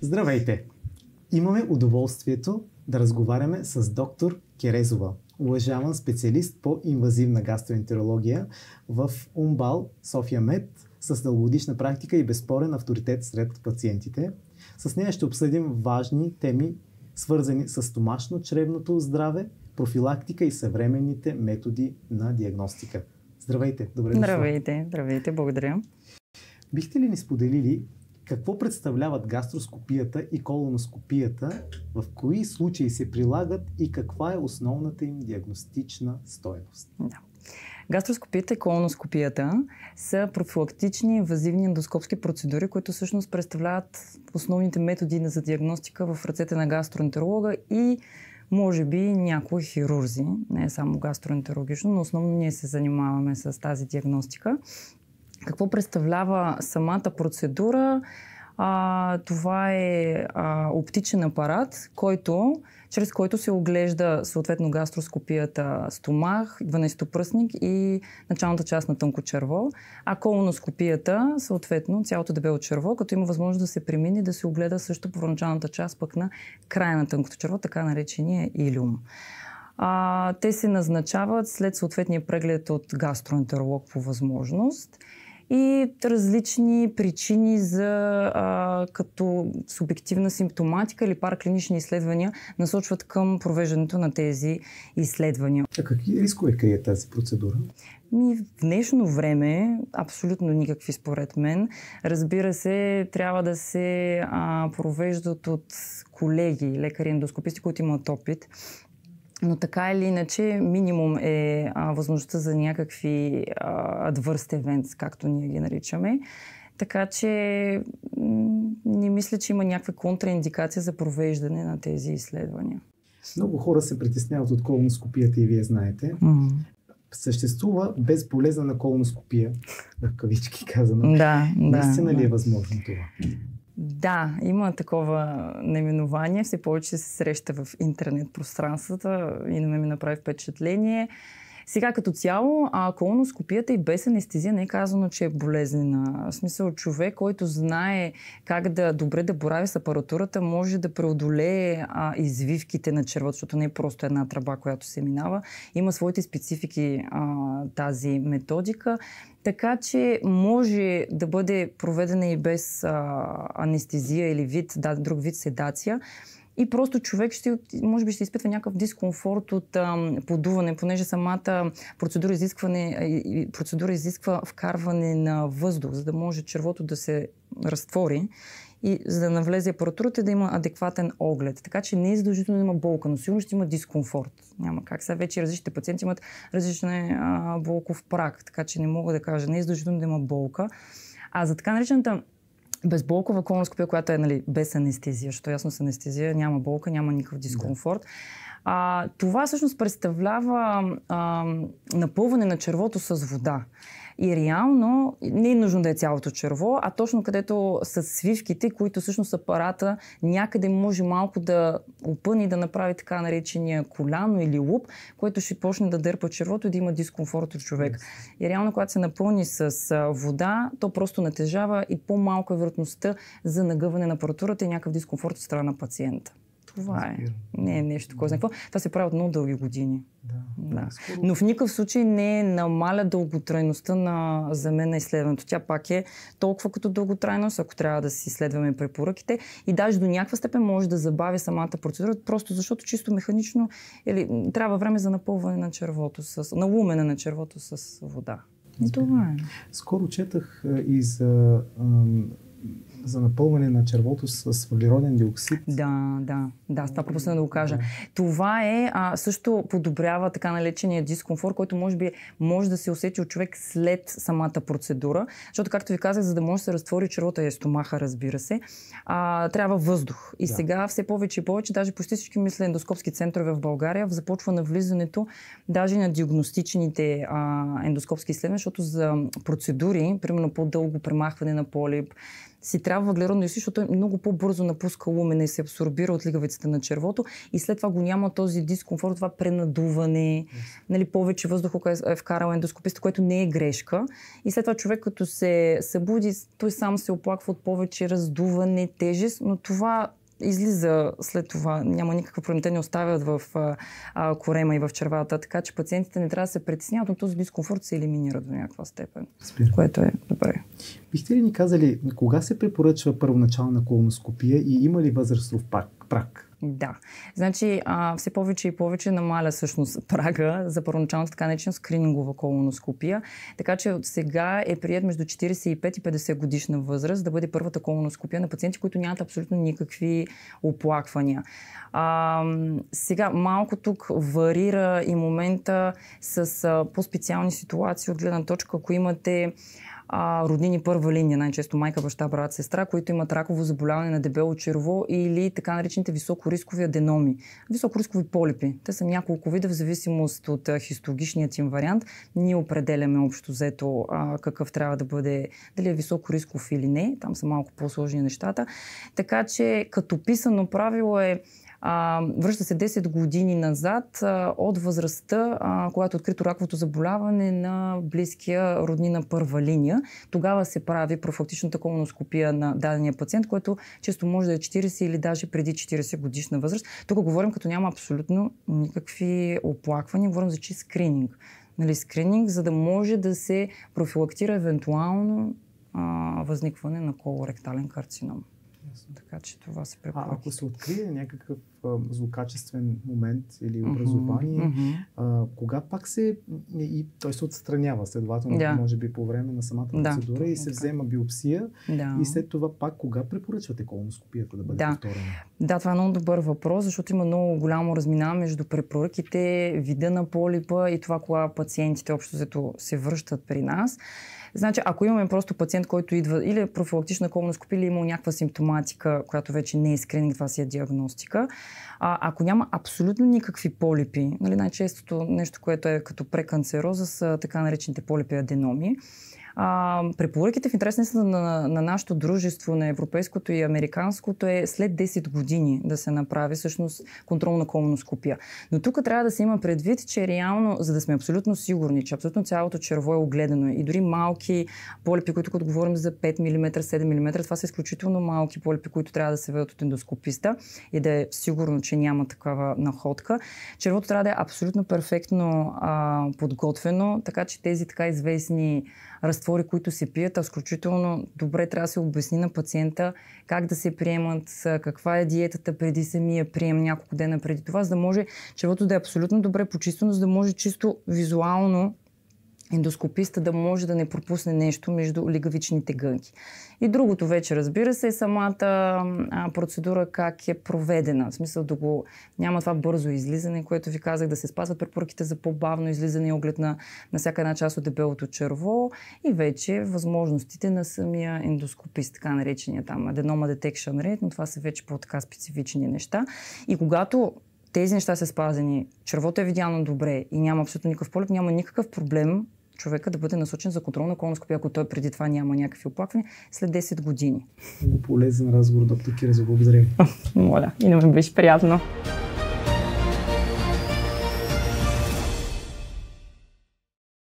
Здравейте! Имаме удоволствието да разговаряме с доктор Керезова, уважаван специалист по инвазивна гастроентерология в УМБАЛ София Мед с дългогодишна практика и безспорен авторитет сред пациентите. С нея ще обсъдим важни теми, свързани с стомашно-чревното здраве, профилактика и съвременните методи на диагностика. Здравейте! Добре дошла! Здравейте, благодаря. Бихте ли ни споделили какво представляват гастроскопията и колоноскопията, в кои случаи се прилагат и каква е основната им диагностична стойност? Да. Гастроскопията и колоноскопията са профилактични инвазивни ендоскопски процедури, които всъщност представляват основните методи за диагностика в ръцете на гастроентеролога и може би някои хирурзи, не е само гастроентерологично, но основно ние се занимаваме с тази диагностика. Какво представлява самата процедура? Това е оптичен апарат, чрез който се оглежда съответно гастроскопията стомах, 12-пръстник и началната част на тънко черво, а колоноскопията съответно цялото дебело черво, като има възможност да се премине и да се огледа също първоначалната част пък на края на тънкото черво, така наречения илюм. Те се назначават след съответния преглед от гастроентеролог по възможност и различни причини като субективна симптоматика или параклинични изследвания насочват към провеждането на тези изследвания. А какви рискове крие тази процедура? В днешно време абсолютно никакви според мен. Разбира се, трябва да се провеждат от колеги, лекари, ендоскописти, които имат опит. Но така или иначе, минимум е възможността за някакви adverse events, както ние ги наричаме. Така че не мисля, че има някаква контраиндикация за провеждане на тези изследвания. Много хора се притесняват от колоноскопията и вие знаете. Съществува безболезнена колоноскопия, в кавички казано. Наистина ли е възможно това? Да, има такова наименование. Все повече се среща в интернет пространствата и на мен ми направи впечатление. Сега като цяло, колоноскопията и без анестезия не е казано, че е болезнена. В смисъл, човек, който знае как добре да борави с апаратурата, може да преодолее извивките на червото, защото не е просто една тръба, която се минава. Има своите специфики тази методика. Така че може да бъде проведена и без анестезия или друг вид седация. И просто човек може би ще изпитва някакъв дискомфорт от подуване, понеже самата процедура изисква вкарване на въздух, за да може червото да се разтвори и за да навлезе апаратурата и да има адекватен оглед. Така че не е задължително да има болка, но сигурно ще има дискомфорт. Няма как. Сега вече различните пациенти имат различен болков праг, така че не мога да кажа, не е задължително да има болка. А за така наречената безболкова колоноскопия, която е без анестезия, защото ясно с анестезия няма болка, няма никакъв дискомфорт. Това всъщност представлява напълване на червото с вода. И реално не е нужно да е цялото черво, а точно където са свивките, които всъщност апарата някъде може малко да опъне и да направи така наречения коляно или луп, който ще почне да дърпа червото и да има дискомфорт от човек. И реално, когато се напълни с вода, то просто натежава и по-малко е вероятността за нагъване на апаратурата и някакъв дискомфорт от страна на пациента. Това е. Не е нещо, кой знае какво. Това се прави от много дълги години. Да. Но в никакъв случай не намаля дълготрайността за мен на изследването. Тя пак е толкова като дълготрайност, ако трябва да си изследваме препоръките. И даже до някаква степен може да забави самата процедура, просто защото чисто механично трябва време за напълване на червото, на лумене на червото с вода. И това е. Скоро четах и за напълване на червото с въглероден диоксид. Да, това пропусна да го кажа. Това също подобрява така наречения дискомфорт, който може да се усети от човек след самата процедура. Защото, както ви казах, за да може да се разтвори червото и стомаха, разбира се, трябва въздух. И сега все повече и повече, даже почти всички ендоскопски центрове в България започва навлизането даже на диагностичните ендоскопски изследвания, защото за процедури, примерно по-дълго премахване на полип, си трябва въглеродно диоксид, защото той много по-бързо напуска лумена и се абсорбира от лигавицата на червото и след това го няма този дискомфорт, това пренадуване, нали, повече въздух е вкарал ендоскописта, което не е грешка. И след това човек като се събуди, той сам се оплаква от повече раздуване, тежест, но това излиза след това. Няма никаква проблем. Те не оставят в корема и в червата, така че пациентите не трябва да се притесняват, но този дискомфорт се елиминира до някаква степен, което е добре. Бихте ли ни казали, кога се препоръчва първоначална колоноскопия и има ли възрастов праг? Да. Значи все повече и повече намаля всъщност прага за първоначалната така наречена скринингова колоноскопия. Така че от сега е приет между 45 и 50 годишна възраст да бъде първата колоноскопия на пациенти, които нямат абсолютно никакви оплаквания. Сега малко тук варира и момента с по-специални ситуации от гледна точка, ако имате роднини първа линия, най-често майка, баща, брат, сестра, които имат раково заболяване на дебело черво или така наречените високорискови аденоми. Високорискови полипи. Те са няколко вида в зависимост от хистологичният им вариант. Ние определяме общо взето какъв трябва да бъде, дали е високорисков или не. Там са малко по-сложни нещата. Така че като писано правило е връща се 10 години назад от възрастта, когато е открито раковото заболяване на близкия роднина първа линия. Тогава се прави профилактичната колоноскопия на дадения пациент, който често може да е 40 или даже преди 40 годишна възраст. Тук говорим като няма абсолютно никакви оплаквания, говорим за чист скрининг. Нали, скрининг, за да може да се профилактира евентуално възникване на колоректален карцином. Така че това се препоръчва. Ако се открие някакъв злокачествен момент или образование, кога пак и той се отстранява, следователно, може би по време на самата процедура и се взема биопсия и след това пак кога препоръчвате колоноскопията да бъде повторена? Да, това е много добър въпрос, защото има много голямо разминаване между препоръките, вида на полипа и това, кога пациентите общо взето се връщат при нас. Значи, ако имаме просто пациент, който идва или профилактична колоноскопия, или има някаква симптоматика, която вече не е скрининг, това си е диагностика, ако няма абсолютно никакви полипи, нали, най-честото нещо, което е като преканцероза, са така наречените полипи аденоми. Препоръките в интерес на нашето дружество, на европейското и американското е след 10 години да се направи всъщност контролна колоноскопия. Но тук трябва да се има предвид, че реално, за да сме абсолютно сигурни, че абсолютно цялото черво е огледано и дори малки полипи, които като говорим за 5 мм, 7 мм, това са изключително малки полипи, които трябва да се видят от ендоскописта и да е сигурно, че няма такава находка. Червото трябва да е абсолютно перфектно подготвено, така че тези така известни разтвори, които се пият, изключително добре трябва да се обясни на пациента как да се приемат, каква е диетата преди самия прием, няколко дена преди това, за да може червото да е абсолютно добре почистено, за да може чисто визуално ендоскописта да може да не пропусне нещо между лигавичните гънки. И другото вече, разбира се, е самата процедура как е проведена. В смисъл няма това бързо излизане, което ви казах, да се спазват препоръките за по-бавно излизане и оглед на всяка една част от дебелото черво и вече възможностите на самия ендоскопист, така наречения там adenoma detection rate, но това са вече по-така специфични неща. И когато тези неща са спазени, червото е видяно добре и няма абсолютно никакъв полип, няма никакъв проблем човека да бъде насочен за контролна колоноскопия, ако той преди това няма някакви оплаквания, след 10 години. Много полезен разговор, доктор Кирезова. Благодаря ви. Моля, и на мен беше приятно.